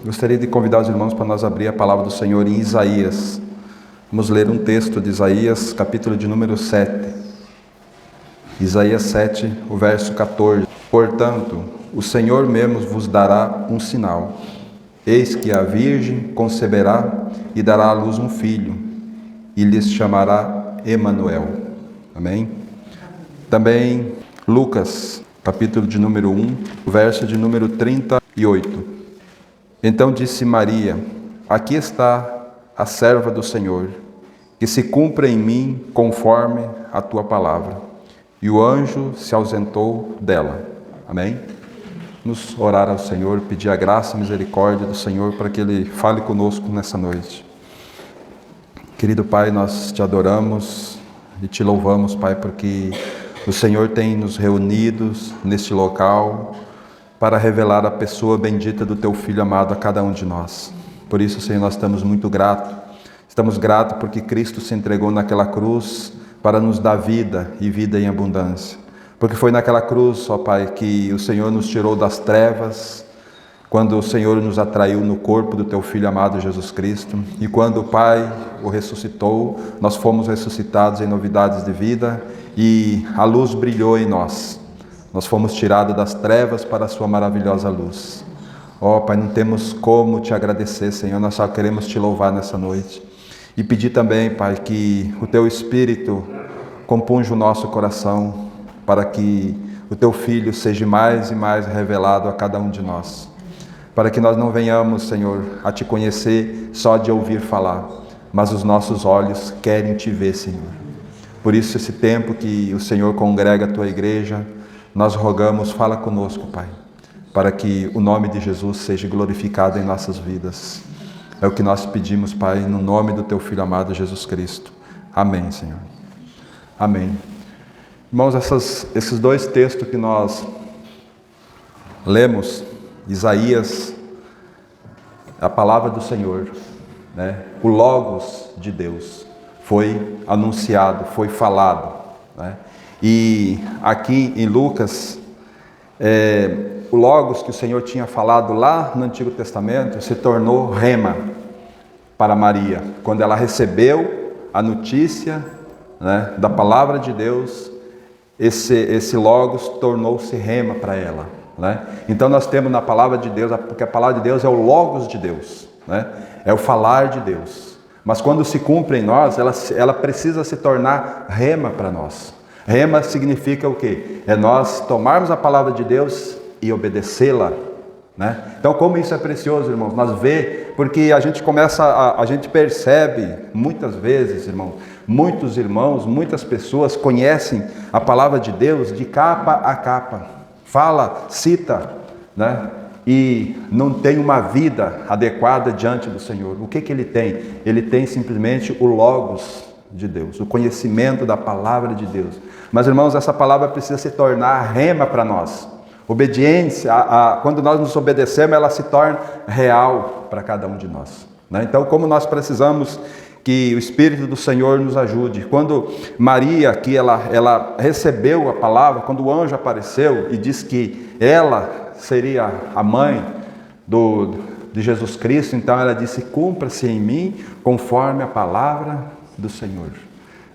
Gostaria de convidar os irmãos para nós abrir a palavra do Senhor em Isaías. Vamos ler um texto de Isaías, capítulo de número 7. Isaías 7, o verso 14. Portanto, o Senhor mesmo vos dará um sinal. Eis que a virgem conceberá e dará à luz um filho, e lhes chamará Emanuel. Amém? Também Lucas, capítulo de número 1, o verso de número 38. Então disse Maria: aqui está a serva do Senhor, que se cumpra em mim conforme a tua palavra. E o anjo se ausentou dela. Amém? Nos orar ao Senhor, pedir a graça e misericórdia do Senhor para que Ele fale conosco nessa noite. Querido Pai, nós te adoramos e te louvamos, Pai, porque o Senhor tem nos reunidos neste local para revelar a pessoa bendita do Teu Filho amado a cada um de nós. Por isso, Senhor, nós estamos muito gratos. Estamos gratos porque Cristo se entregou naquela cruz para nos dar vida e vida em abundância. Porque foi naquela cruz, ó Pai, que o Senhor nos tirou das trevas, quando o Senhor nos atraiu no corpo do Teu Filho amado Jesus Cristo, e quando o Pai o ressuscitou, nós fomos ressuscitados em novidades de vida, e a luz brilhou em nós. Nós fomos tirados das trevas para a Sua maravilhosa luz. Ó Pai, não temos como Te agradecer, Senhor, nós só queremos Te louvar nessa noite. E pedir também, Pai, que o Teu Espírito compunja o nosso coração, para que o Teu Filho seja mais e mais revelado a cada um de nós. Para que nós não venhamos, Senhor, a Te conhecer só de ouvir falar, mas os nossos olhos querem Te ver, Senhor. Por isso, esse tempo que o Senhor congrega a Tua igreja, nós rogamos, fala conosco, Pai, para que o nome de Jesus seja glorificado em nossas vidas. É o que nós pedimos, Pai, no nome do Teu Filho amado, Jesus Cristo. Amém, Senhor. Amém. Irmãos, esses dois textos que nós lemos, Isaías, a palavra do Senhor, né? O Logos de Deus, foi anunciado, foi falado, né? E aqui em Lucas, o Logos que o Senhor tinha falado lá no Antigo Testamento se tornou Rema para Maria. Quando ela recebeu a notícia, né, da palavra de Deus, esse Logos tornou-se Rema para ela, né? Então nós temos na palavra de Deus, porque a palavra de Deus é o Logos de Deus, né? É o falar de Deus. Mas quando se cumpre em nós, ela precisa se tornar Rema para nós. Rema significa o quê? É nós tomarmos a palavra de Deus e obedecê-la, né? Então, como isso é precioso, irmãos, nós vê, porque a gente percebe muitas vezes, irmão, muitos irmãos, muitas pessoas conhecem a palavra de Deus de capa a capa, fala, cita, né? E não tem uma vida adequada diante do Senhor. O que ele tem? Ele tem simplesmente o Logos de Deus, o conhecimento da palavra de Deus. Mas, irmãos, essa palavra precisa se tornar Rema para nós. Obediência, quando nós nos obedecemos, ela se torna real para cada um de nós, né? Então, como nós precisamos que o Espírito do Senhor nos ajude. Quando Maria, que ela recebeu a palavra, quando o anjo apareceu e disse que ela seria a mãe de Jesus Cristo, então ela disse: cumpra-se em mim conforme a palavra do Senhor,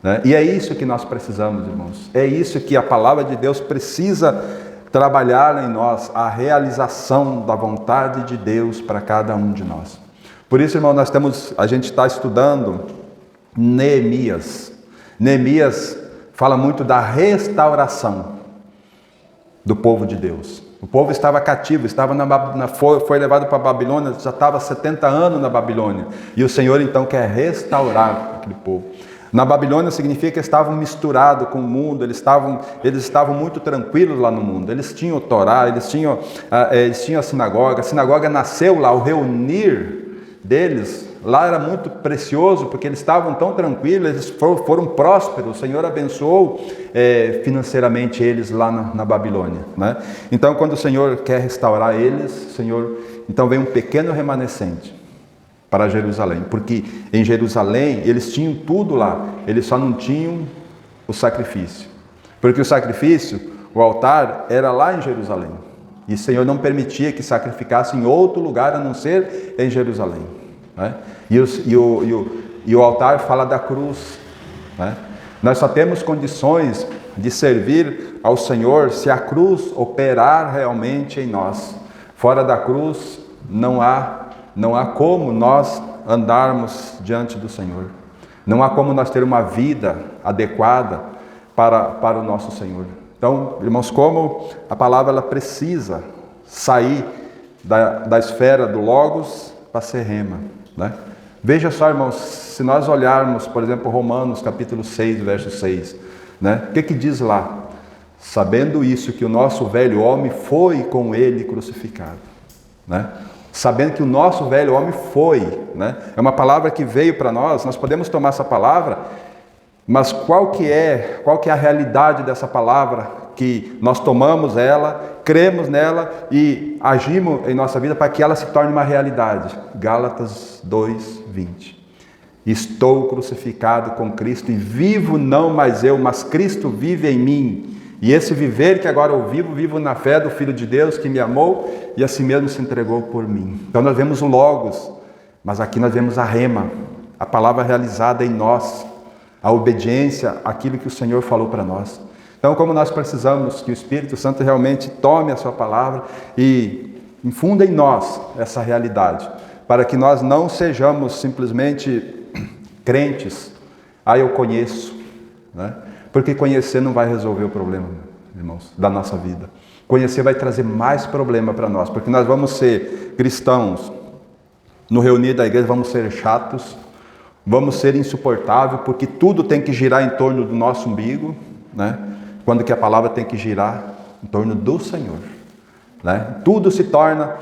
né? E é isso que nós precisamos, irmãos. É isso que a palavra de Deus precisa trabalhar em nós, a realização da vontade de Deus para cada um de nós. Por isso, irmão, a gente está estudando Neemias. Neemias fala muito da restauração do povo de Deus. O povo estava cativo, foi levado para a Babilônia, já estava 70 anos na Babilônia. E o Senhor então quer restaurar aquele povo. Na Babilônia significa que estavam misturados com o mundo, eles estavam muito tranquilos lá no mundo. Eles tinham o Torá, eles tinham a sinagoga nasceu lá, o reunir deles lá era muito precioso, porque eles estavam tão tranquilos, eles foram prósperos, o Senhor abençoou financeiramente eles lá na Babilônia, né? Então, quando o Senhor quer restaurar eles, então vem um pequeno remanescente para Jerusalém, porque em Jerusalém eles tinham tudo lá, eles só não tinham o sacrifício, porque o sacrifício, o altar, era lá em Jerusalém. E o Senhor não permitia que sacrificasse em outro lugar a não ser em Jerusalém, né? E o altar fala da cruz, né? Nós só temos condições de servir ao Senhor se a cruz operar realmente em nós. Fora da cruz não há como nós andarmos diante do Senhor. Não há como nós ter uma vida adequada para o nosso Senhor. Então, irmãos, como a palavra ela precisa sair da esfera do Logos para ser rema, né? Veja só, irmãos, se nós olharmos, por exemplo, Romanos capítulo 6, verso 6, né? O que diz lá? Sabendo isso, que o nosso velho homem foi com ele crucificado, né? Sabendo que o nosso velho homem foi, né? É uma palavra que veio para nós podemos tomar essa palavra, mas qual que é a realidade dessa palavra? Que nós tomamos ela, cremos nela e agimos em nossa vida para que ela se torne uma realidade. Gálatas 2:20. Estou crucificado com Cristo e vivo não mais eu, mas Cristo vive em mim. E esse viver que agora eu vivo na fé do Filho de Deus que me amou e assim mesmo se entregou por mim. Então nós vemos o Logos, mas aqui nós vemos a rema, a palavra realizada em nós, a obediência àquilo que o Senhor falou para nós. Então, como nós precisamos que o Espírito Santo realmente tome a sua palavra e infunda em nós essa realidade, para que nós não sejamos simplesmente crentes, eu conheço, né? Porque conhecer não vai resolver o problema, irmãos, da nossa vida. Conhecer vai trazer mais problema para nós, porque nós vamos ser cristãos, no reunir da igreja vamos ser chatos, vamos ser insuportáveis, porque tudo tem que girar em torno do nosso umbigo, né? Quando que a palavra tem que girar em torno do Senhor, né? Tudo se torna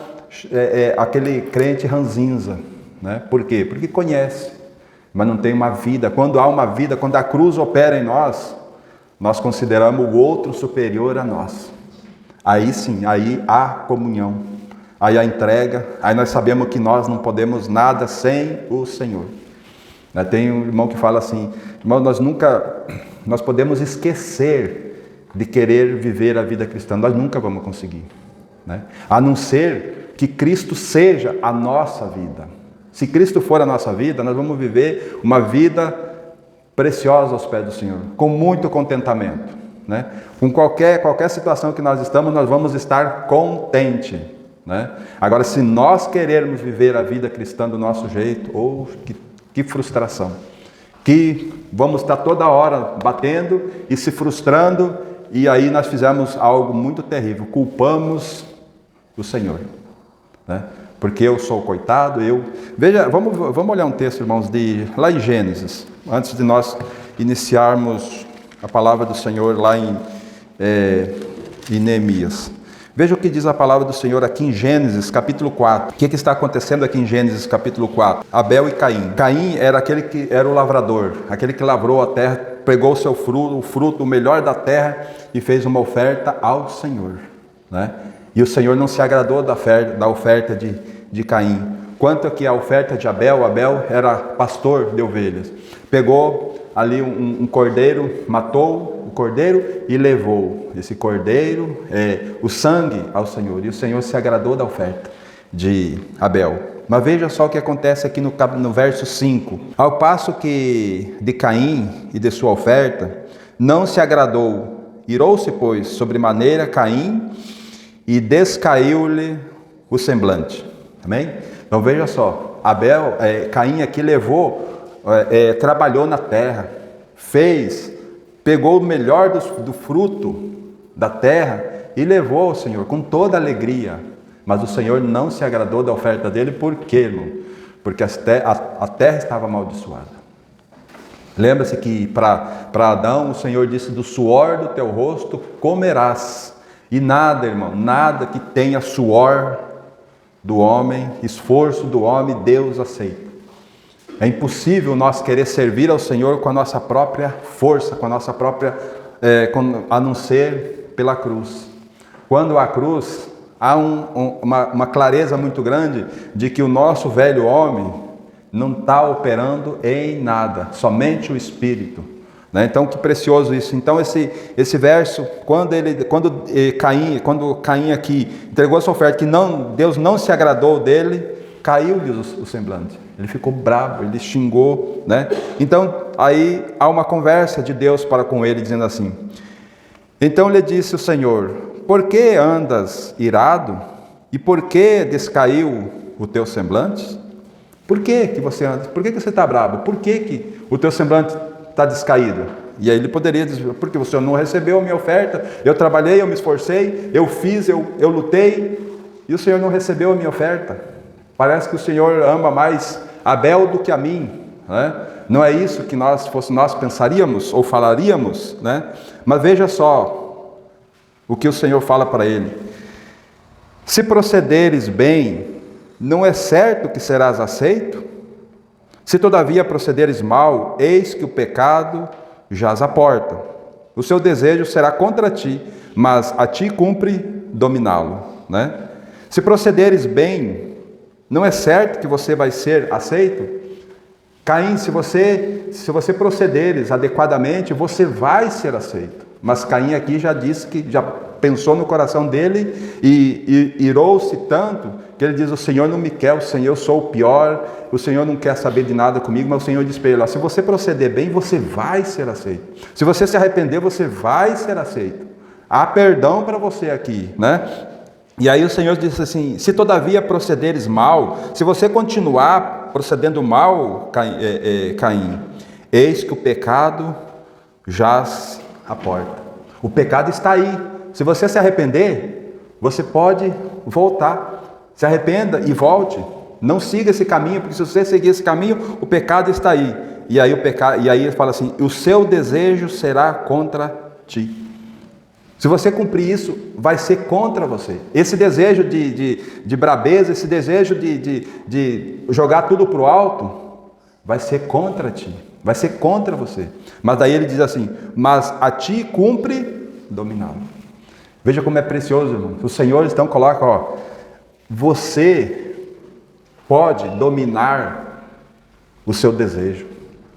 aquele crente ranzinza, né? Por quê? Porque conhece, mas não tem uma vida. Quando há uma vida, quando a cruz opera em nós, nós consideramos o outro superior a nós. Aí sim, aí há comunhão, aí há entrega, aí nós sabemos que nós não podemos nada sem o Senhor. Tem um irmão que fala assim: irmão, nós podemos esquecer de querer viver a vida cristã, nós nunca vamos conseguir, né? A não ser que Cristo seja a nossa vida. Se Cristo for a nossa vida, nós vamos viver uma vida preciosa aos pés do Senhor, com muito contentamento, né? Com qualquer situação que nós estamos, nós vamos estar contente, né? Agora, se nós querermos viver a vida cristã do nosso jeito, que frustração, que vamos estar toda hora batendo e se frustrando, e aí nós fizemos algo muito terrível, culpamos o Senhor, né? Porque eu sou coitado, Veja, vamos olhar um texto, irmãos, lá em Gênesis, antes de nós iniciarmos a palavra do Senhor lá em Neemias. Veja o que diz a palavra do Senhor aqui em Gênesis, capítulo 4. O que está acontecendo aqui em Gênesis, capítulo 4? Abel e Caim. Caim era aquele que era o lavrador, aquele que lavrou a terra, pegou o seu fruto, o fruto, o melhor da terra, e fez uma oferta ao Senhor, né? E o Senhor não se agradou da oferta de Caim. Quanto que a oferta de Abel era pastor de ovelhas. Pegou ali um cordeiro, matou o cordeiro e levou esse cordeiro, o sangue ao Senhor. E o Senhor se agradou da oferta de Abel. Mas veja só o que acontece aqui no verso 5. Ao passo que de Caim e de sua oferta não se agradou, irou-se, pois, sobremaneira Caim e descaiu-lhe o semblante. Amém? Então veja só, Caim aqui trabalhou na terra, pegou o melhor do fruto da terra e levou ao Senhor com toda alegria. Mas o Senhor não se agradou da oferta dele, por quê, irmão? Porque a terra estava amaldiçoada. Lembra-se que para Adão o Senhor disse: do suor do teu rosto comerás. E nada, irmão, nada que tenha suor do homem, esforço do homem, Deus aceita. É impossível nós querer servir ao Senhor com a nossa própria força, com a nossa própria, a não ser pela cruz. Quando há cruz, há uma clareza muito grande de que o nosso velho homem não está operando em nada, somente o Espírito, né? Então, que precioso isso. Então, esse verso, quando Caim aqui entregou essa oferta, que Deus não se agradou dele, caiu-lhe o semblante. Ele ficou bravo, ele xingou, né? Então, aí há uma conversa de Deus para com ele, dizendo assim: então lhe disse o Senhor: por que andas irado? E por que descaiu o teu semblante? Por que você anda? Por que você está bravo? Por que o teu semblante está descaído? E aí ele poderia dizer: porque você não recebeu a minha oferta, eu trabalhei, eu me esforcei, eu fiz, eu lutei, e o Senhor não recebeu a minha oferta. Parece que o Senhor ama mais Abel do que a mim, né? Não é isso que nós pensaríamos ou falaríamos, né? Mas veja só o que o Senhor fala para ele: se procederes bem, não é certo que serás aceito? Se todavia procederes mal, eis que o pecado jaz à porta. O seu desejo será contra ti, mas a ti cumpre dominá-lo, né? Se procederes bem, não é certo que você vai ser aceito? Caim, se você procederes adequadamente, você vai ser aceito. Mas Caim aqui já disse que já pensou no coração dele e irou-se tanto que ele diz: o Senhor não me quer, o Senhor, eu sou o pior, o Senhor não quer saber de nada comigo. Mas o Senhor diz para ele: se você proceder bem, você vai ser aceito. Se você se arrepender, você vai ser aceito. Há perdão para você aqui, né? E aí o Senhor disse assim: se todavia procederes mal, se você continuar procedendo mal, Caim, eis que o pecado jaz à porta. O pecado está aí. Se você se arrepender, você pode voltar. Se arrependa e volte. Não siga esse caminho, porque se você seguir esse caminho, o pecado está aí. E aí ele fala assim: o seu desejo será contra ti. Se você cumprir isso, vai ser contra você. Esse desejo de brabeza, esse desejo de jogar tudo para o alto, vai ser contra ti, vai ser contra você. Mas daí ele diz assim: mas a ti cumpre dominá-lo. Veja como é precioso, irmão. O Senhor então coloca, você pode dominar o seu desejo.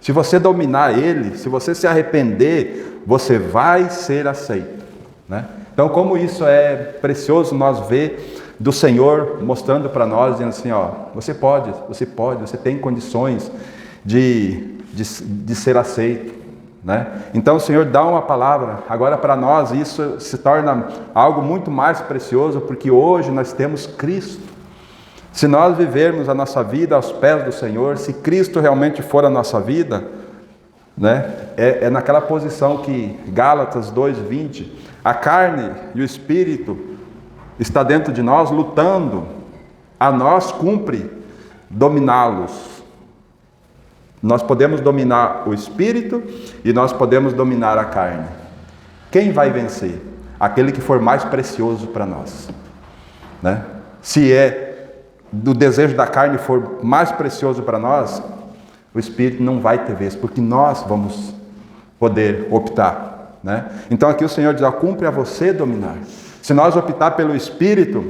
Se você dominar ele, se você se arrepender, você vai ser aceito, né? Então, como isso é precioso nós ver do Senhor mostrando para nós, dizendo assim: você pode, você tem condições de ser aceito, né? Então o Senhor dá uma palavra agora para nós, e isso se torna algo muito mais precioso, porque hoje nós temos Cristo. Se nós vivermos a nossa vida aos pés do Senhor, se Cristo realmente for a nossa vida, né? É naquela posição que Gálatas 2:20, a carne e o espírito está dentro de nós lutando, a nós cumpre dominá-los. Nós podemos dominar o espírito e nós podemos dominar a carne. Quem vai vencer? Aquele que for mais precioso para nós, né? Se do desejo da carne for mais precioso para nós, o espírito não vai ter vez, porque nós vamos poder optar, né? Então aqui o Senhor diz: cumpre a você dominar. Se nós optar pelo espírito,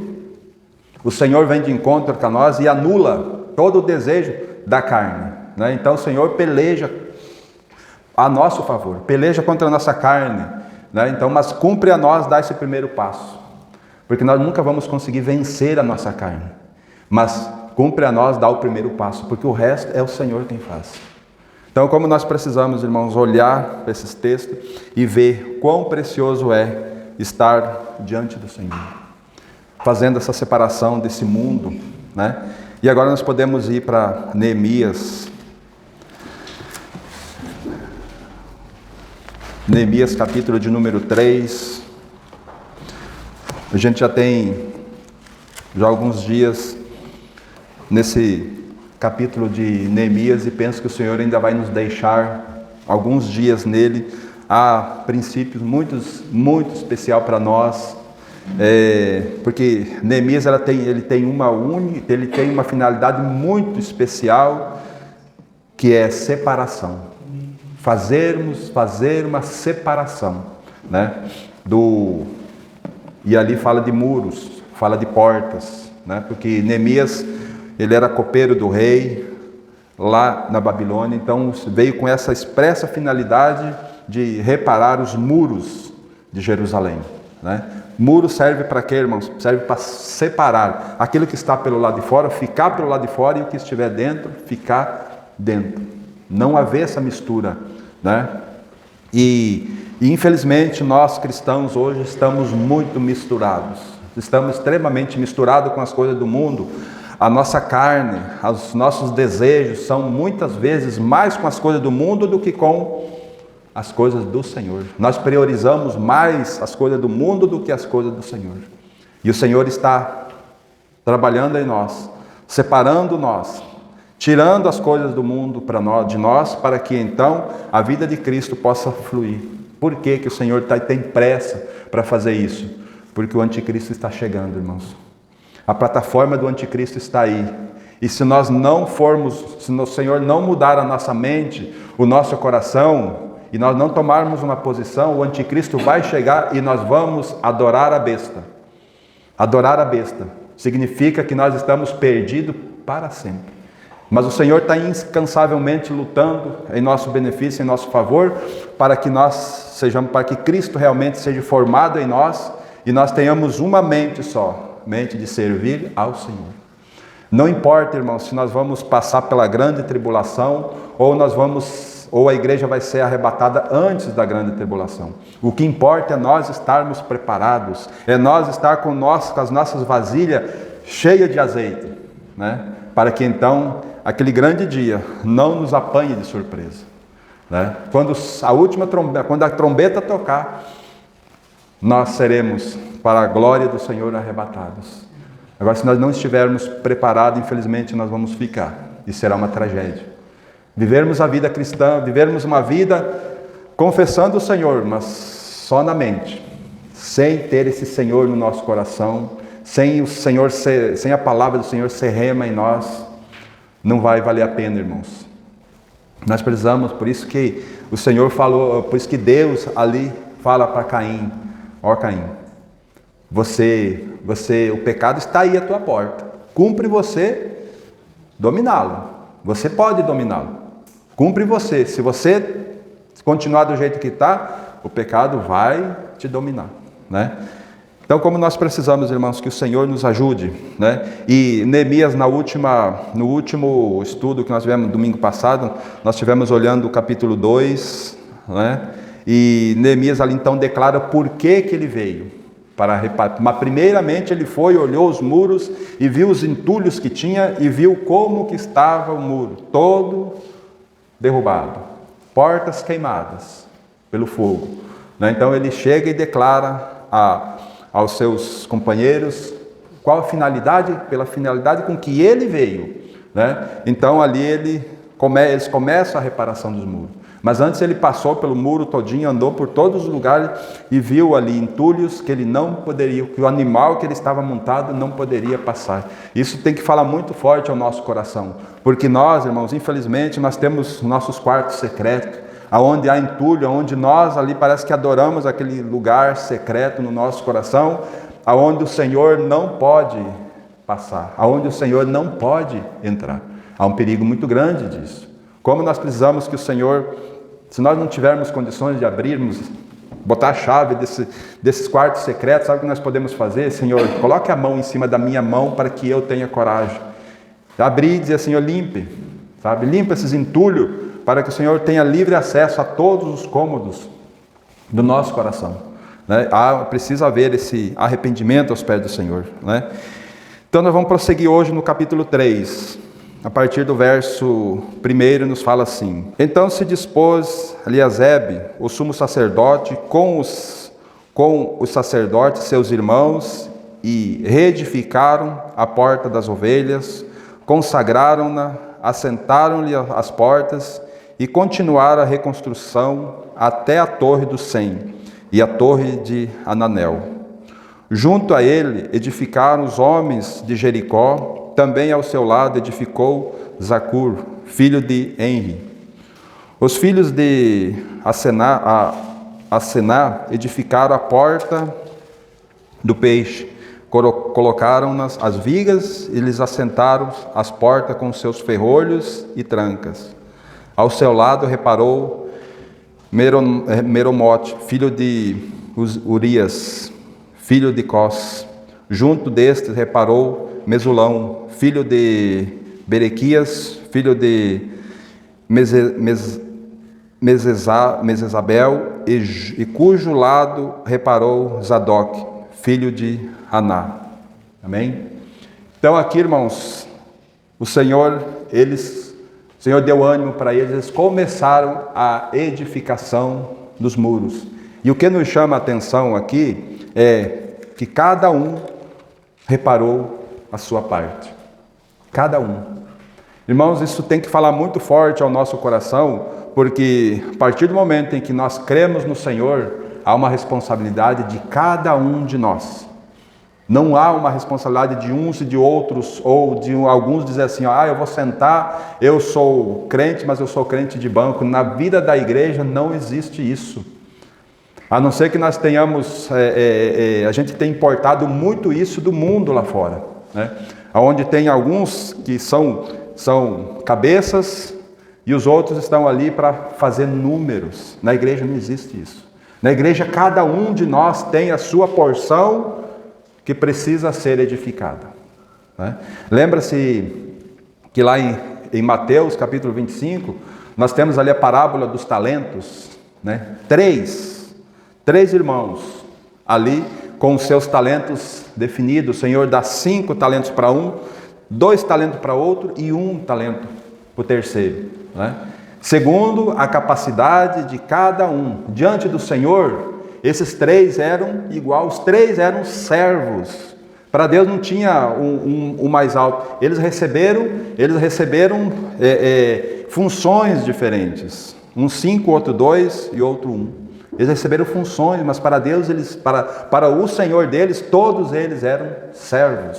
o Senhor vem de encontro com nós e anula todo o desejo da carne, né? Então o Senhor peleja a nosso favor, peleja contra a nossa carne, né? Então, mas cumpre a nós dar esse primeiro passo, porque nós nunca vamos conseguir vencer a nossa carne, mas cumpre a nós dar o primeiro passo, porque o resto é o Senhor quem faz. Então, como nós precisamos, irmãos, olhar para esses textos e ver quão precioso é estar diante do Senhor, fazendo essa separação desse mundo, né? E agora nós podemos ir para Neemias. Neemias, capítulo de número 3. A gente já tem alguns dias nesse capítulo de Neemias e penso que o Senhor ainda vai nos deixar alguns dias nele. Há princípios muito especial para nós, porque Neemias ele tem uma finalidade muito especial, que é separação. Fazer uma separação, né? E ali fala de muros, fala de portas, né? Porque Neemias, ele era copeiro do rei lá na Babilônia, então veio com essa expressa finalidade de reparar os muros de Jerusalém, né? Muro serve para quê, irmãos? Serve para separar aquilo que está pelo lado de fora, ficar pelo lado de fora, e o que estiver dentro, ficar dentro. Não haver essa mistura, né? E infelizmente nós cristãos hoje estamos muito misturados. Estamos extremamente misturados com as coisas do mundo. A nossa carne, os nossos desejos são muitas vezes mais com as coisas do mundo do que com as coisas do Senhor. Nós priorizamos mais as coisas do mundo do que as coisas do Senhor. E o Senhor está trabalhando em nós, separando nós, tirando as coisas do mundo de nós, para que então a vida de Cristo possa fluir. Por que o Senhor tem pressa para fazer isso? Porque o anticristo está chegando, irmãos. A plataforma do anticristo está aí. E se nós não formos, se o Senhor não mudar a nossa mente, o nosso coração, e nós não tomarmos uma posição, o anticristo vai chegar e nós vamos adorar a besta. Adorar a besta significa que nós estamos perdidos para sempre. Mas o Senhor está incansavelmente lutando em nosso benefício, em nosso favor, para que Cristo realmente seja formado em nós e nós tenhamos uma mente só, mente de servir ao Senhor. Não importa, irmãos, se nós vamos passar pela grande tribulação ou a igreja vai ser arrebatada antes da grande tribulação. O que importa é nós estarmos preparados, é nós estar com as nossas vasilhas cheias de azeite, né? Para que então aquele grande dia não nos apanhe de surpresa, né? Quando a trombeta tocar, nós seremos para a glória do Senhor arrebatados. Agora, se nós não estivermos preparados, infelizmente nós vamos ficar, e será uma tragédia. Vivermos a vida cristã, vivermos uma vida confessando o Senhor, mas só na mente, sem ter esse Senhor no nosso coração, sem a palavra do Senhor ser rema em nós, não vai valer a pena, irmãos. Nós precisamos, por isso que o Senhor falou, por isso que Deus ali fala para Caim: ó Caim, o pecado está aí à tua porta, cumpre você dominá-lo, você pode dominá-lo. Cumpre você. Se você continuar do jeito que está, o pecado vai te dominar, né? Então, como nós precisamos, irmãos, que o Senhor nos ajude, né? E Neemias, no último estudo que nós tivemos domingo passado, nós estivemos olhando o capítulo 2, né? E Neemias ali então declara por que ele veio. Mas primeiramente ele foi, olhou os muros e viu os entulhos que tinha e viu como que estava o muro, todo derrubado, portas queimadas pelo fogo, né? Então ele chega e declara aos seus companheiros qual a finalidade, pela finalidade com que ele veio, né? Então ali eles começam a reparação dos muros. Mas antes ele passou pelo muro todinho, andou por todos os lugares e viu ali entulhos que ele não poderia, que o animal que ele estava montado não poderia passar. Isso tem que falar muito forte ao nosso coração, porque nós, irmãos, infelizmente, nós temos nossos quartos secretos, aonde há entulho, aonde nós ali parece que adoramos aquele lugar secreto no nosso coração, aonde o Senhor não pode passar, aonde o Senhor não pode entrar. Há um perigo muito grande disso. Como nós precisamos que o Senhor, se nós não tivermos condições de abrirmos, botar a chave desses quartos secretos, sabe o que nós podemos fazer? Senhor, coloque a mão em cima da minha mão para que eu tenha coragem. Abrir e dizer, Senhor, limpe, sabe? Limpa esses entulhos para que o Senhor tenha livre acesso a todos os cômodos do nosso coração, né? Precisa haver esse arrependimento aos pés do Senhor, né? Então nós vamos prosseguir hoje no capítulo 3. A partir do verso 1 nos fala assim: Então se dispôs Eliasebe, o sumo sacerdote, com os sacerdotes, seus irmãos, e reedificaram a porta das ovelhas, consagraram-na, assentaram-lhe as portas, e continuaram a reconstrução até a torre do Sem e a torre de Ananel. Junto a ele edificaram os homens de Jericó. Também ao seu lado edificou Zacur, filho de Enri. Os filhos de Asená edificaram a porta do peixe, colocaram as vigas e lhes assentaram as portas com seus ferrolhos e trancas. Ao seu lado reparou Meromote, filho de Urias, filho de Cós. Junto destes reparou Mesulão, filho de Berequias, filho de Mesesabel, e cujo lado reparou Zadok, filho de Aná. Amém? Então aqui, irmãos, o Senhor deu ânimo para eles, eles começaram a edificação dos muros. E o que nos chama a atenção aqui é que cada um reparou a sua parte. Cada um. Irmãos, isso tem que falar muito forte ao nosso coração, porque a partir do momento em que nós cremos no Senhor, há uma responsabilidade de cada um de nós. Não há uma responsabilidade de uns e de outros, ou de alguns dizer assim, eu vou sentar, eu sou crente, mas eu sou crente de banco. Na vida da igreja não existe isso. A não ser que nós tenhamos, a gente tem importado muito isso do mundo lá fora, né? Onde tem alguns que são cabeças e os outros estão ali para fazer números. Na igreja não existe isso. Na igreja cada um de nós tem a sua porção que precisa ser edificada, né? Lembra-se que lá em Mateus capítulo 25, nós temos ali a parábola dos talentos, né? Três irmãos ali com os seus talentos definidos. O Senhor dá 5 talentos para um, 2 talentos para outro e 1 talento para o terceiro, né? Segundo a capacidade de cada um. Diante do Senhor, esses 3 eram igual, os 3 eram servos. Para Deus não tinha um mais alto. Eles receberam funções diferentes. Um 5, outro 2 e outro 1. Eles receberam funções, mas para Deus, para o Senhor deles, todos eles eram servos.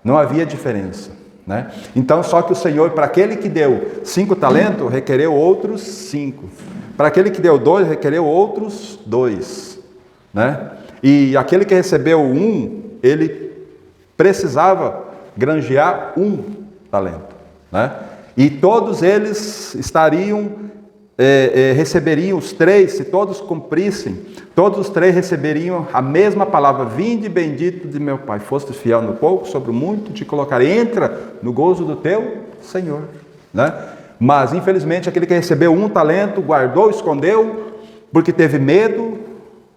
Não havia diferença, né? Então, só que o Senhor, para aquele que deu 5 talentos, requereu outros 5. Para aquele que deu 2, requereu outros 2, né? E aquele que recebeu 1, ele precisava granjear 1 talento, né? E todos eles receberiam os 3, se todos cumprissem, todos os 3 receberiam a mesma palavra: vinde bendito de meu Pai, foste fiel no pouco, sobre o muito te colocarei, entra no gozo do teu Senhor, né? Mas infelizmente aquele que recebeu 1 talento, guardou, escondeu, porque teve medo,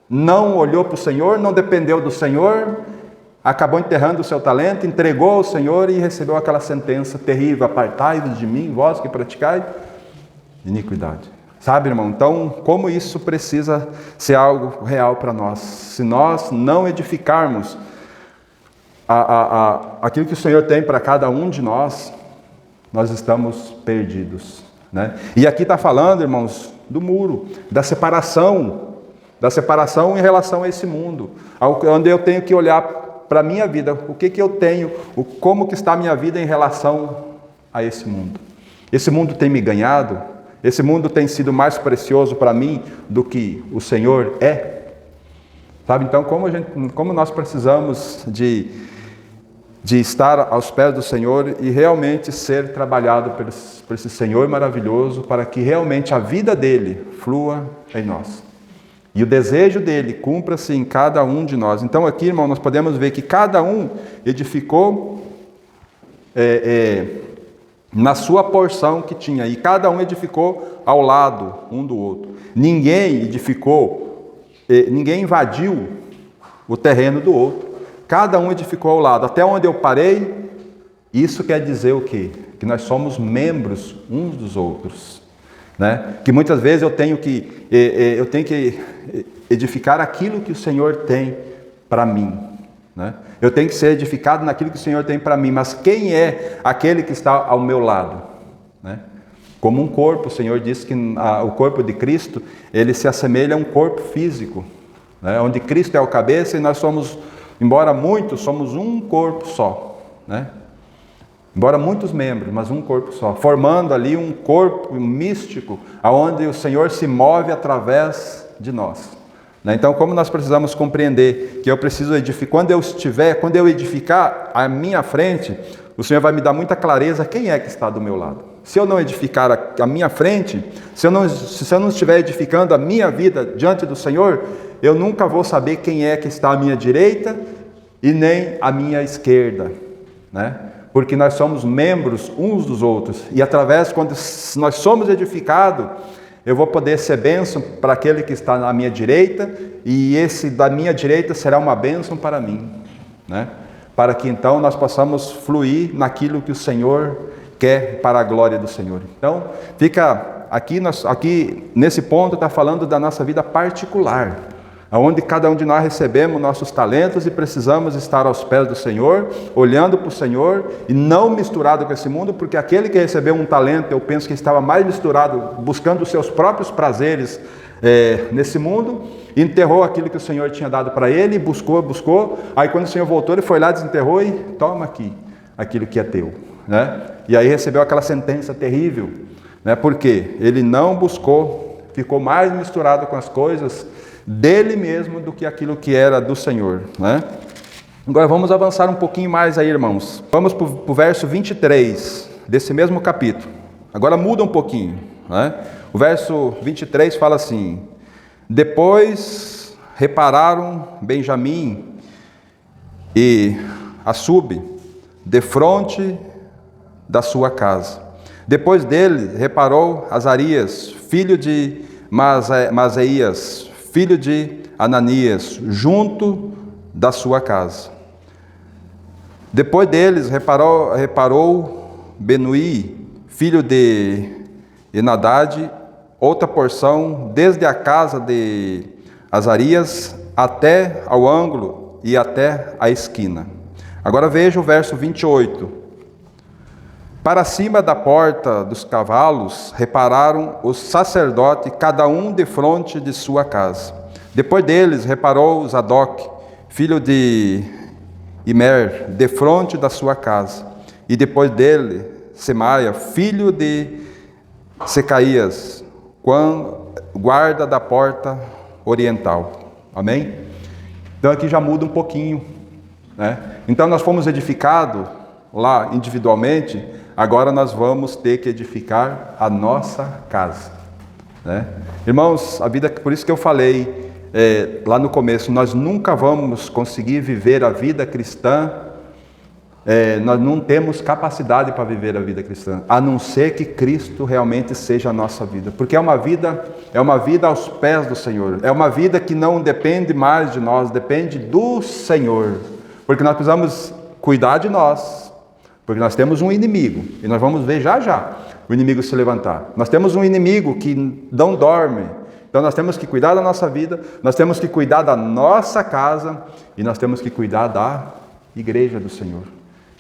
não olhou para o Senhor, não dependeu do Senhor, acabou enterrando o seu talento, entregou ao Senhor e recebeu aquela sentença terrível: apartai-vos de mim, vós que praticai iniquidade. Sabe, irmão? Então, como isso precisa ser algo real para nós. Se nós não edificarmos aquilo que o Senhor tem para cada um de nós, nós estamos perdidos, né? E aqui está falando, irmãos, do muro, da separação em relação a esse mundo, onde eu tenho que olhar para a minha vida, o que eu tenho, como que está a minha vida em relação a esse mundo. Esse mundo tem me ganhado? Esse mundo tem sido mais precioso para mim do que o Senhor é? Sabe, então, como nós precisamos de estar aos pés do Senhor e realmente ser trabalhado por esse Senhor maravilhoso, para que realmente a vida dele flua em nós. E o desejo dele cumpra-se em cada um de nós. Então aqui, irmão, nós podemos ver que cada um edificou na sua porção que tinha, e cada um edificou ao lado um do outro. Ninguém invadiu o terreno do outro. Cada um edificou ao lado. Até onde eu parei, isso quer dizer o quê? Que nós somos membros uns dos outros, né? Que muitas vezes eu tenho que edificar aquilo que o Senhor tem para mim, né? Eu tenho que ser edificado naquilo que o Senhor tem para mim, mas quem é aquele que está ao meu lado, né? Como um corpo, o Senhor diz que o corpo de Cristo, ele se assemelha a um corpo físico, né? Onde Cristo é o cabeça e nós somos, embora muitos, somos um corpo só, né? Embora muitos membros, mas um corpo só, formando ali um corpo místico, aonde o Senhor se move através de nós. Então, como nós precisamos compreender que eu preciso edificar, quando eu edificar à minha frente, o Senhor vai me dar muita clareza quem é que está do meu lado. Se eu não edificar a minha frente, se eu não estiver edificando a minha vida diante do Senhor, eu nunca vou saber quem é que está à minha direita e nem à minha esquerda, né? Porque nós somos membros uns dos outros, e através, quando nós somos edificados, eu vou poder ser bênção para aquele que está na minha direita, e esse da minha direita será uma bênção para mim, né? Para que então nós possamos fluir naquilo que o Senhor quer para a glória do Senhor. Então, fica aqui nesse ponto está falando da nossa vida particular, onde cada um de nós recebemos nossos talentos e precisamos estar aos pés do Senhor, olhando para o Senhor e não misturado com esse mundo, porque aquele que recebeu um talento, eu penso que estava mais misturado, buscando os seus próprios prazeres nesse mundo, enterrou aquilo que o Senhor tinha dado para ele, buscou, aí quando o Senhor voltou, ele foi lá, desenterrou e toma aqui, aquilo que é teu, né? E aí recebeu aquela sentença terrível, né? Porque ele não buscou, ficou mais misturado com as coisas dele mesmo do que aquilo que era do Senhor, né? Agora vamos avançar um pouquinho mais aí, irmãos. Vamos para o verso 23 desse mesmo capítulo. Agora muda um pouquinho, né? O verso 23 fala assim: depois repararam Benjamim e Assub defronte da sua casa. Depois dele reparou Azarias, filho de Maaseias, filho de Ananias, junto da sua casa. Depois deles reparou Benui, filho de Enadade, outra porção, desde a casa de Azarias até ao ângulo e até a esquina. Agora veja o verso 28. Para cima da porta dos cavalos repararam os sacerdotes, cada um defronte de sua casa. Depois deles reparou Zadok, filho de Imer, defronte da sua casa. E depois dele, Semaia, filho de Secaías, guarda da porta oriental. Amém? Então aqui já muda um pouquinho, né? Então nós fomos edificados lá individualmente, agora nós vamos ter que edificar a nossa casa, né? Irmãos, a vida, por isso que eu falei lá no começo, nós nunca vamos conseguir viver a vida cristã, nós não temos capacidade para viver a vida cristã, a não ser que Cristo realmente seja a nossa vida, porque é uma vida aos pés do Senhor, é uma vida que não depende mais de nós, depende do Senhor, porque nós precisamos cuidar de nós, porque nós temos um inimigo, e nós vamos ver já o inimigo se levantar. Nós temos um inimigo que não dorme, então nós temos que cuidar da nossa vida, nós temos que cuidar da nossa casa, e nós temos que cuidar da igreja do Senhor,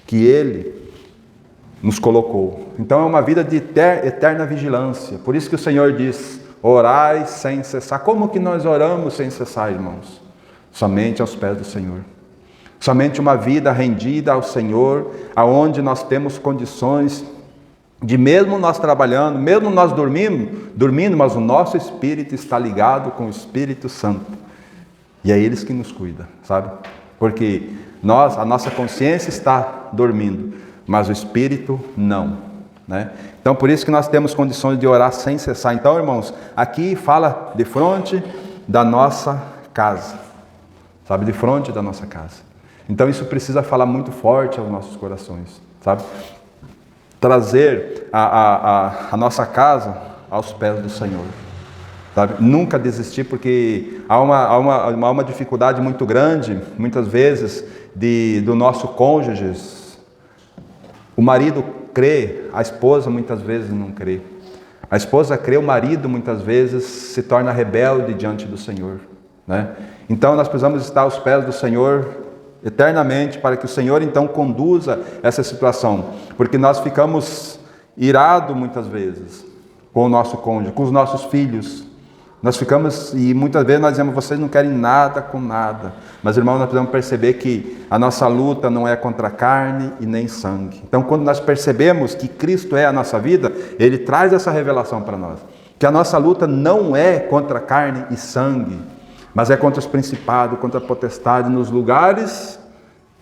que Ele nos colocou. Então é uma vida de eterna vigilância. Por isso que o Senhor diz: orai sem cessar. Como que nós oramos sem cessar, irmãos? Somente aos pés do Senhor. Somente uma vida rendida ao Senhor, aonde nós temos condições de, mesmo nós trabalhando, mesmo nós dormindo, mas o nosso espírito está ligado com o Espírito Santo. E é eles que nos cuidam, sabe? Porque a nossa consciência está dormindo, mas o espírito não, né? Então por isso que nós temos condições de orar sem cessar. Então, irmãos, aqui fala de frente da nossa casa, sabe? De frente da nossa casa. Então isso precisa falar muito forte aos nossos corações, sabe? Trazer a nossa casa aos pés do Senhor, sabe? Nunca desistir, porque há uma dificuldade muito grande, muitas vezes, do nosso cônjuge. O marido crê, a esposa muitas vezes não crê. A esposa crê, o marido muitas vezes se torna rebelde diante do Senhor, né? Então nós precisamos estar aos pés do Senhor eternamente, para que o Senhor então conduza essa situação, porque nós ficamos irados muitas vezes com o nosso cônjuge, com os nossos filhos. Nós ficamos, e muitas vezes nós dizemos: vocês não querem nada com nada. Mas, irmãos, nós precisamos perceber que a nossa luta não é contra carne e nem sangue. Então, quando nós percebemos que Cristo é a nossa vida, Ele traz essa revelação para nós, que a nossa luta não é contra carne e sangue, mas é contra os principados, contra a potestade nos lugares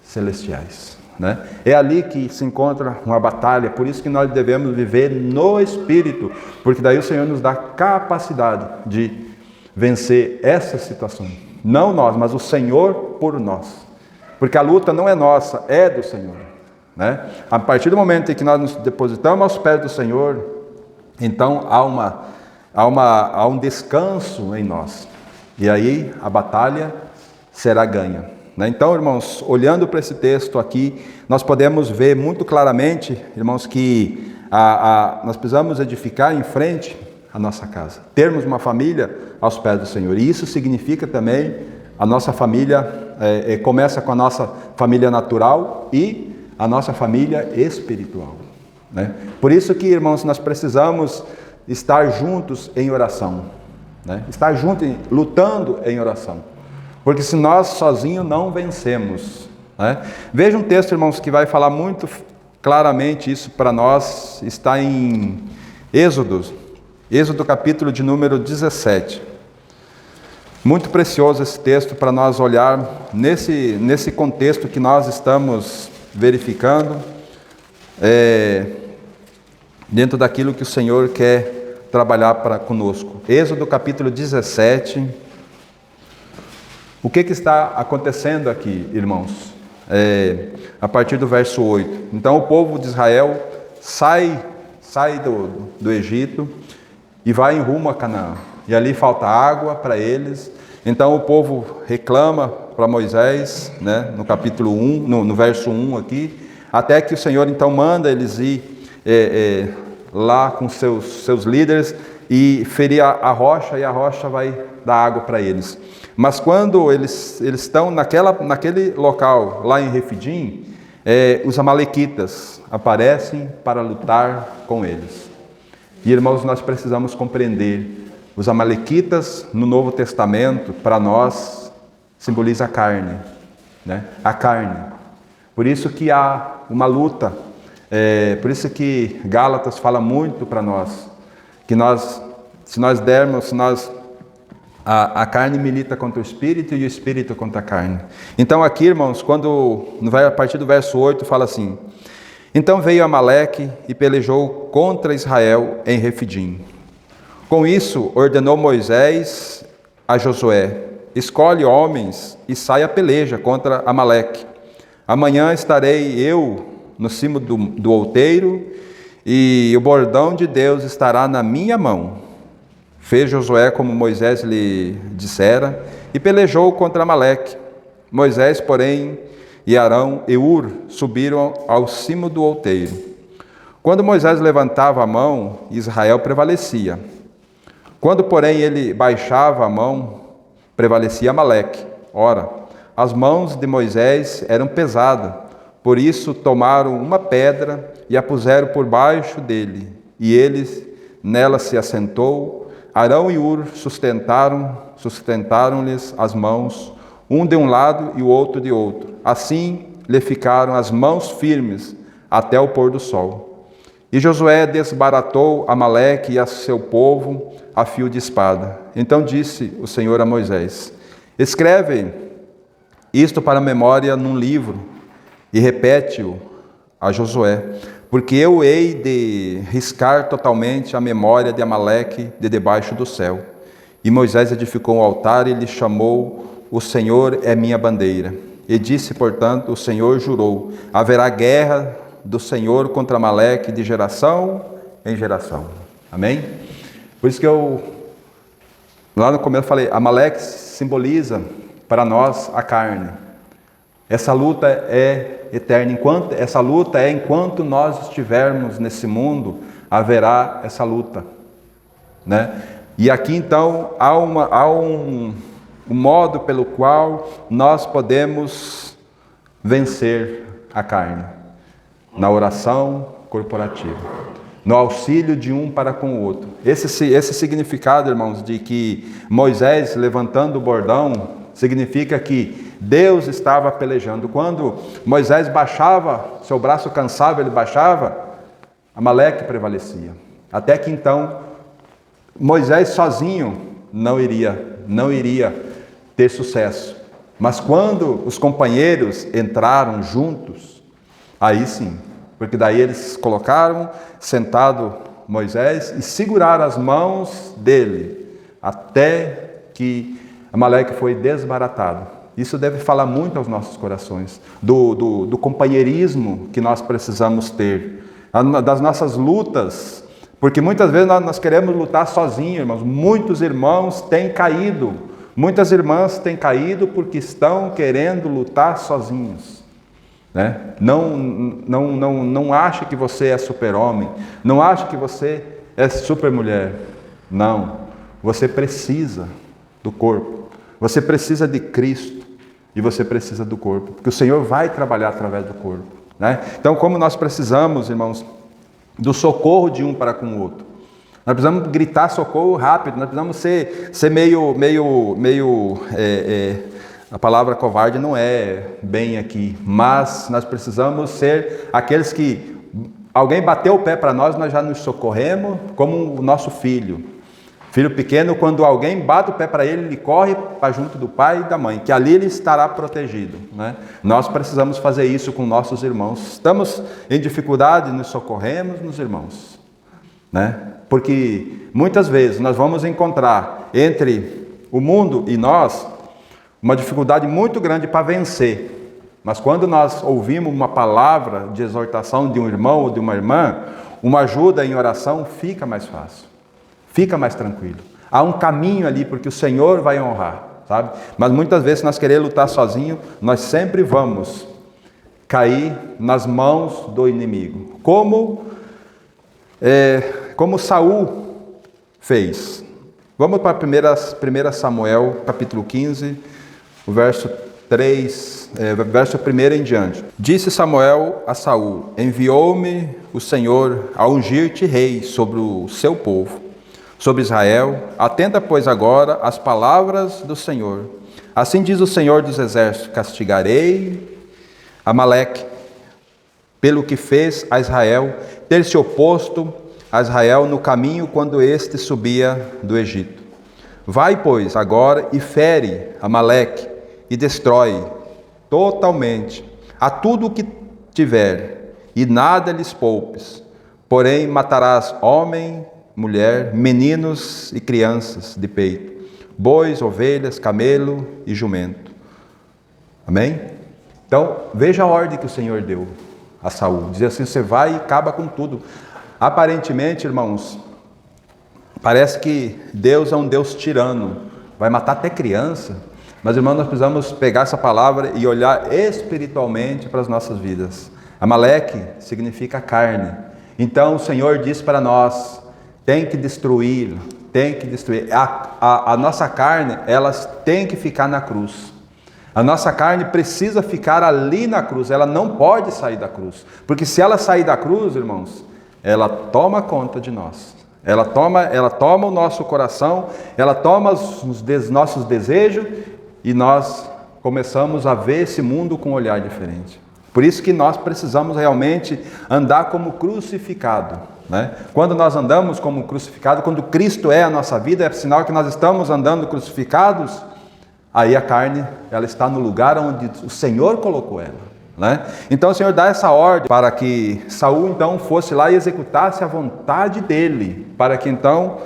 celestiais, né? É ali que se encontra uma batalha, por isso que nós devemos viver no Espírito, porque daí o Senhor nos dá capacidade de vencer essa situação. Não nós, mas o Senhor por nós. Porque a luta não é nossa, é do Senhor, né? A partir do momento em que nós nos depositamos aos pés do Senhor, então há um descanso em nós. E aí a batalha será ganha, né? Então, irmãos, olhando para esse texto aqui, nós podemos ver muito claramente, irmãos, que nós precisamos edificar em frente a nossa casa. Termos uma família aos pés do Senhor. E isso significa também a nossa família, começa com a nossa família natural e a nossa família espiritual, né? Por isso que, irmãos, nós precisamos estar juntos em oração, né? Estar juntos, lutando em oração. Porque se nós sozinhos não vencemos, né? Veja um texto, irmãos, que vai falar muito claramente isso para nós. Está em Êxodo capítulo de número 17. Muito precioso esse texto para nós olhar nesse contexto que nós estamos verificando, dentro daquilo que o Senhor quer trabalhar para conosco. Êxodo capítulo 17. O que está acontecendo aqui, irmãos? A partir do verso 8. Então o povo de Israel sai do Egito e vai em rumo a Canaã. E ali falta água para eles. Então o povo reclama para Moisés, né, no capítulo 1, no verso 1 aqui, até que o Senhor então manda eles ir lá com seus líderes e ferir a rocha, e a rocha vai dar água para eles. Mas quando eles estão naquele local, lá em Refidim, os amalequitas aparecem para lutar com eles. E, irmãos, nós precisamos compreender, os amalequitas no Novo Testamento, para nós, simboliza a carne, né? A carne. Por isso que há uma luta, por isso que Gálatas fala muito para nós, que a carne milita contra o Espírito e o Espírito contra a carne. Então aqui, irmãos, a partir do verso 8, fala assim: então veio Amaleque e pelejou contra Israel em Refidim. Com isso, ordenou Moisés a Josué: escolhe homens e sai a peleja contra Amaleque. Amanhã estarei eu no cimo do outeiro, e o bordão de Deus estará na minha mão. Fez Josué como Moisés lhe dissera, e pelejou contra Amaleque. Moisés, porém, e Arão e Ur subiram ao cimo do outeiro. Quando Moisés levantava a mão, Israel prevalecia. Quando, porém, ele baixava a mão, prevalecia Amaleque. Ora, as mãos de Moisés eram pesadas, por isso tomaram uma pedra e a puseram por baixo dele, e ele nela se assentou. Arão e Ur sustentaram-lhes as mãos, um de um lado e o outro de outro. Assim lhe ficaram as mãos firmes até o pôr do sol. E Josué desbaratou Amaleque e a seu povo a fio de espada. Então disse o Senhor a Moisés: escreve isto para memória num livro e repete-o a Josué, porque eu hei de riscar totalmente a memória de Amaleque de debaixo do céu. E Moisés edificou um altar e lhe chamou: o Senhor é minha bandeira. E disse, portanto, o Senhor jurou: haverá guerra do Senhor contra Amaleque de geração em geração. Amém? Por isso que lá no começo falei, Amaleque simboliza para nós a carne. Essa luta é eterna. Enquanto nós estivermos nesse mundo, haverá essa luta, né? E aqui então há um modo pelo qual nós podemos vencer a carne: na oração corporativa, no auxílio de um para com o outro. Esse significado, irmãos, de que Moisés levantando o bordão, significa que Deus estava pelejando. Quando Moisés baixava, seu braço cansava, ele baixava, Amaleque prevalecia. Até que então, Moisés sozinho não iria ter sucesso. Mas quando os companheiros entraram juntos, Aí sim, porque daí eles colocaram sentado Moisés e seguraram as mãos dele até que Amaleque foi desbaratado. Isso deve falar muito aos nossos corações, do companheirismo que nós precisamos ter, das nossas lutas, porque muitas vezes nós queremos lutar sozinhos, irmãos. Muitos irmãos têm caído, muitas irmãs têm caído porque estão querendo lutar sozinhos. Né? Não ache que você é super-homem, não ache que você é super-mulher. Não, você precisa do corpo, você precisa de Cristo e você precisa do corpo, porque o Senhor vai trabalhar através do corpo. Né? Então, como nós precisamos, irmãos, do socorro de um para com o outro, nós precisamos gritar socorro rápido, nós precisamos ser meio a palavra covarde não é bem aqui, mas nós precisamos ser aqueles que alguém bateu o pé para nós já nos socorremos, como o nosso filho. Filho pequeno, quando alguém bate o pé para ele, ele corre para junto do pai e da mãe, que ali ele estará protegido. Né? Nós precisamos fazer isso com nossos irmãos. Estamos em dificuldade, nos socorremos nos irmãos. Né? Porque muitas vezes nós vamos encontrar entre o mundo e nós uma dificuldade muito grande para vencer. Mas quando nós ouvimos uma palavra de exortação de um irmão ou de uma irmã, uma ajuda em oração, fica mais fácil. Fica mais tranquilo. Há um caminho ali, porque o Senhor vai honrar, sabe? Mas muitas vezes, se nós queremos lutar sozinho, nós sempre vamos cair nas mãos do inimigo. Como Saul fez. Vamos para 1 Samuel, capítulo 15, o verso 3, verso 1 em diante. Disse Samuel a Saul: enviou-me o Senhor a ungir-te rei sobre o seu povo, sobre Israel. Atenta, pois, agora às palavras do Senhor. Assim diz o Senhor dos Exércitos: castigarei Amaleque pelo que fez a Israel, ter se oposto a Israel no caminho quando este subia do Egito. Vai, pois, agora e fere Amaleque e destrói totalmente a tudo o que tiver, e nada lhes poupes. Porém, matarás homem, mulher, meninos e crianças de peito, bois, ovelhas, camelo e jumento. Amém? Então, veja a ordem que o Senhor deu a Saul. Diz assim: você vai e acaba com tudo. Aparentemente, irmãos, parece que Deus é um Deus tirano, vai matar até criança. Mas, irmãos, nós precisamos pegar essa palavra e olhar espiritualmente para as nossas vidas. Amaleque significa carne. Então, o Senhor diz para nós: tem que destruí-lo, tem que destruir. A nossa carne, elas tem que ficar na cruz. A nossa carne precisa ficar ali na cruz, ela não pode sair da cruz. Porque se ela sair da cruz, irmãos, ela toma conta de nós. Ela toma o nosso coração, ela toma os nossos desejos e nós começamos a ver esse mundo com um olhar diferente. Por isso que nós precisamos realmente andar como crucificado. Né? Quando nós andamos como crucificado, quando Cristo é a nossa vida, é sinal que nós estamos andando crucificados, aí a carne ela está no lugar onde o Senhor colocou ela. Né? Então o Senhor dá essa ordem para que Saul então fosse lá e executasse a vontade dele, para que então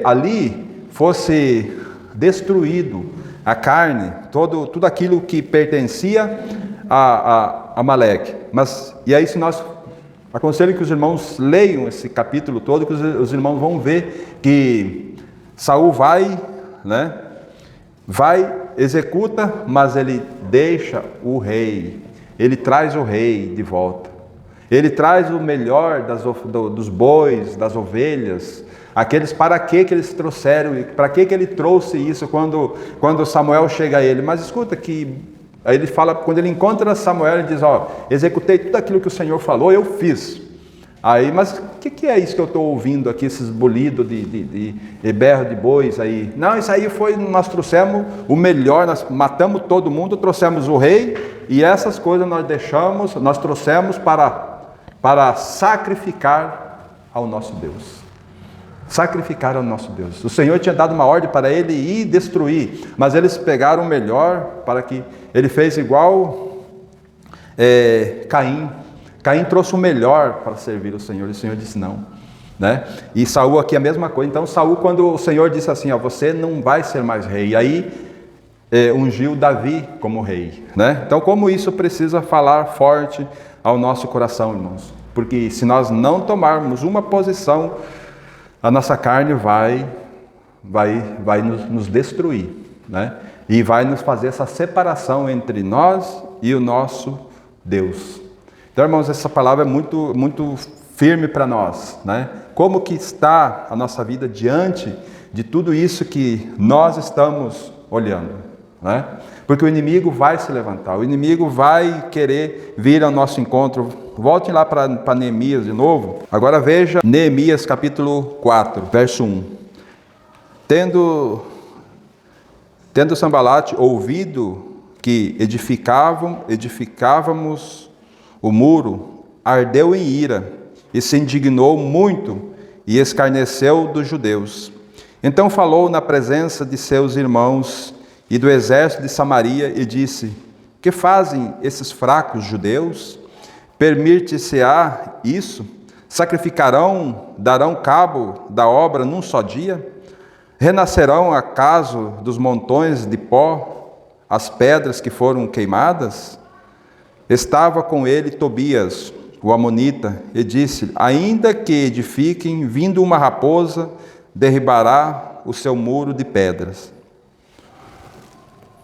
ali fosse destruído a carne, tudo aquilo que pertencia a Amaleque. E aí, se nós aconselho que os irmãos leiam esse capítulo todo, que os irmãos vão ver que Saul vai, executa, mas ele deixa o rei, ele traz o rei de volta, ele traz o melhor dos bois, das ovelhas, para que eles trouxeram, para que ele trouxe isso quando Samuel chega a ele. Mas escuta que aí ele fala, quando ele encontra Samuel, ele diz: executei tudo aquilo que o Senhor falou, eu fiz. Aí, mas o que é isso que eu estou ouvindo aqui, esses bolidos de berro de bois aí? Não, isso aí nós trouxemos o melhor, nós matamos todo mundo, trouxemos o rei, e essas coisas nós trouxemos para sacrificar ao nosso Deus. Sacrificar ao nosso Deus. O Senhor tinha dado uma ordem para ele ir destruir, mas eles pegaram o melhor para que ele fez igual Caim. Caim trouxe o melhor para servir o Senhor, e o Senhor disse não, né? E Saul aqui a mesma coisa. Então Saul, quando o Senhor disse assim, ó, você não vai ser mais rei, e aí ungiu Davi como rei, né? Então como isso precisa falar forte ao nosso coração, irmãos, porque se nós não tomarmos uma posição, a nossa carne vai nos destruir, né? E vai nos fazer essa separação entre nós e o nosso Deus. Então, irmãos, essa palavra é muito, muito firme para nós, né? Como que está a nossa vida diante de tudo isso que nós estamos olhando, né? Porque o inimigo vai se levantar, o inimigo vai querer vir ao nosso encontro. Volte lá para Neemias de novo. Agora veja Neemias capítulo 4, verso 1. Tendo Sambalate ouvido que edificávamos o muro, ardeu em ira e se indignou muito e escarneceu dos judeus. Então falou na presença de seus irmãos e do exército de Samaria e disse: que fazem esses fracos judeus? Permitir-se-á isso? Sacrificarão, darão cabo da obra num só dia? Renascerão acaso dos montões de pó as pedras que foram queimadas? Estava com ele Tobias, o amonita, e disse: ainda que edifiquem, vindo uma raposa, derribará o seu muro de pedras.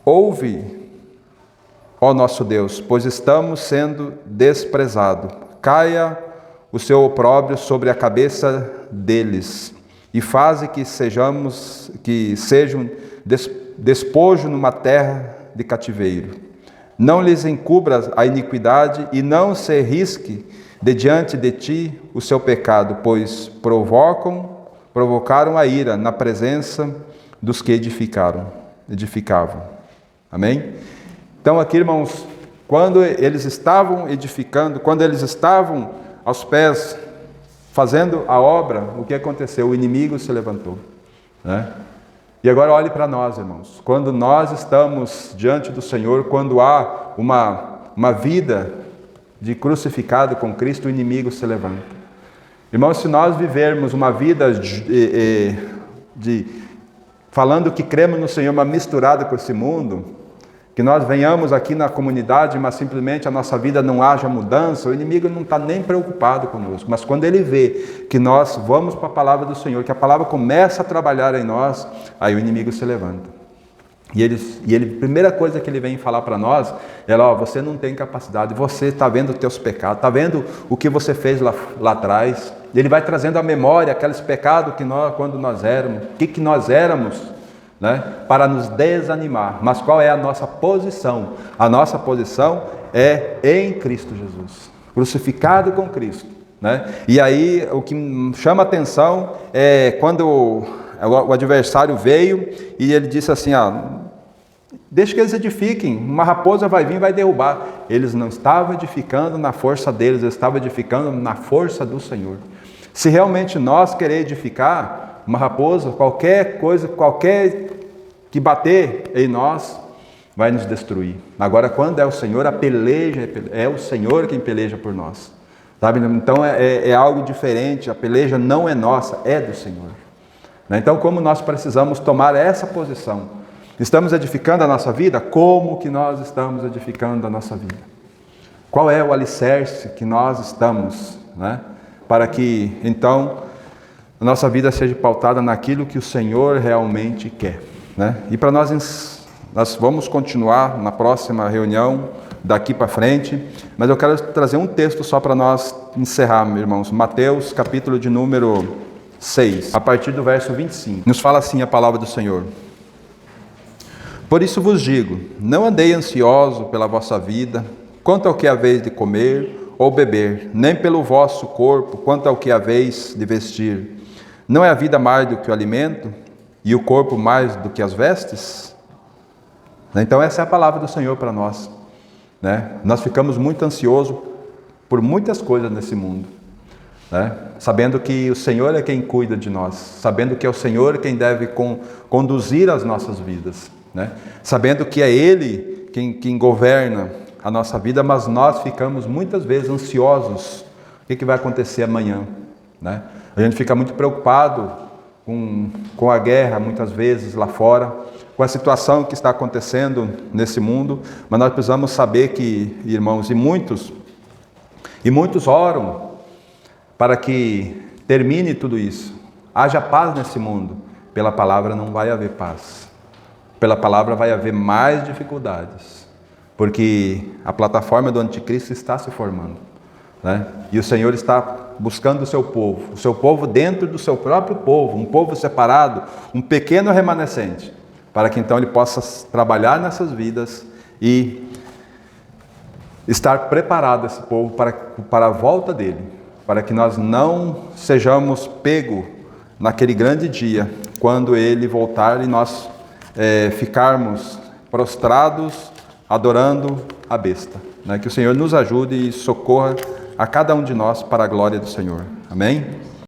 Ouve, ó nosso Deus, pois estamos sendo desprezados. Caia o seu opróbrio sobre a cabeça deles, e faze que sejam despojo numa terra de cativeiro. Não lhes encubras a iniquidade, e não se risque de diante de ti o seu pecado, pois provocaram a ira na presença dos que edificavam. Amém? Então aqui, irmãos, quando eles estavam edificando, quando eles estavam aos pés fazendo a obra, o que aconteceu? O inimigo se levantou, né? E agora olhe para nós, irmãos. Quando nós estamos diante do Senhor, quando há uma vida de crucificado com Cristo, o inimigo se levanta. Irmãos, se nós vivermos uma vida falando que cremos no Senhor, mas misturado com esse mundo, que nós venhamos aqui na comunidade, mas simplesmente a nossa vida não haja mudança, o inimigo não está nem preocupado conosco. Mas quando ele vê que nós vamos para a palavra do Senhor, que a palavra começa a trabalhar em nós, aí o inimigo se levanta. E ele, a primeira coisa que ele vem falar para nós é: ó, você não tem capacidade, você está vendo os teus pecados, está vendo o que você fez lá atrás. Ele vai trazendo à memória aqueles pecados que nós, quando nós éramos, o que nós éramos, né, para nos desanimar. Mas qual é a nossa posição? A nossa posição é em Cristo Jesus, crucificado com Cristo, né? E aí o que chama atenção é quando o adversário veio e ele disse assim: deixa que eles edifiquem, uma raposa vai vir e vai derrubar. Eles não estavam edificando na força deles, eles estavam edificando na força do Senhor. Se realmente nós querer edificar, uma raposa, qualquer coisa, qualquer que bater em nós, vai nos destruir. Agora, quando é o Senhor, a peleja é o Senhor quem peleja por nós, sabe? Então é algo diferente, a peleja não é nossa, é do Senhor. Então, como nós precisamos tomar essa posição? Estamos edificando a nossa vida? Como que nós estamos edificando a nossa vida? Qual é o alicerce que nós estamos, né? Para que, então, a nossa vida seja pautada naquilo que o Senhor realmente quer, né? E para nós vamos continuar na próxima reunião, daqui para frente, mas eu quero trazer um texto só para nós encerrar, meus irmãos. Mateus, capítulo de número 6, a partir do verso 25. Nos fala assim a palavra do Senhor: por isso vos digo, não andei ansioso pela vossa vida, quanto ao que haveis de comer ou beber, nem pelo vosso corpo, quanto ao que haveis de vestir. Não é a vida mais do que o alimento, e o corpo mais do que as vestes? Então essa é a palavra do Senhor para nós, né? Nós ficamos muito ansiosos por muitas coisas nesse mundo, né? Sabendo que o Senhor é quem cuida de nós, sabendo que é o Senhor quem deve conduzir as nossas vidas, né? Sabendo que é Ele quem governa a nossa vida, mas nós ficamos muitas vezes ansiosos. O que vai acontecer amanhã, né? A gente fica muito preocupado com a guerra, muitas vezes, lá fora, com a situação que está acontecendo nesse mundo, mas nós precisamos saber que, irmãos, e muitos oram para que termine tudo isso, haja paz nesse mundo. Pela palavra não vai haver paz, pela palavra vai haver mais dificuldades, porque a plataforma do anticristo está se formando, né? E o Senhor está buscando o seu povo dentro do seu próprio povo, um povo separado, um pequeno remanescente, para que então Ele possa trabalhar nessas vidas e estar preparado esse povo para a volta dEle, para que nós não sejamos pegos naquele grande dia, quando Ele voltar e nós ficarmos prostrados, adorando a besta, né? Que o Senhor nos ajude e socorra a cada um de nós para a glória do Senhor. Amém?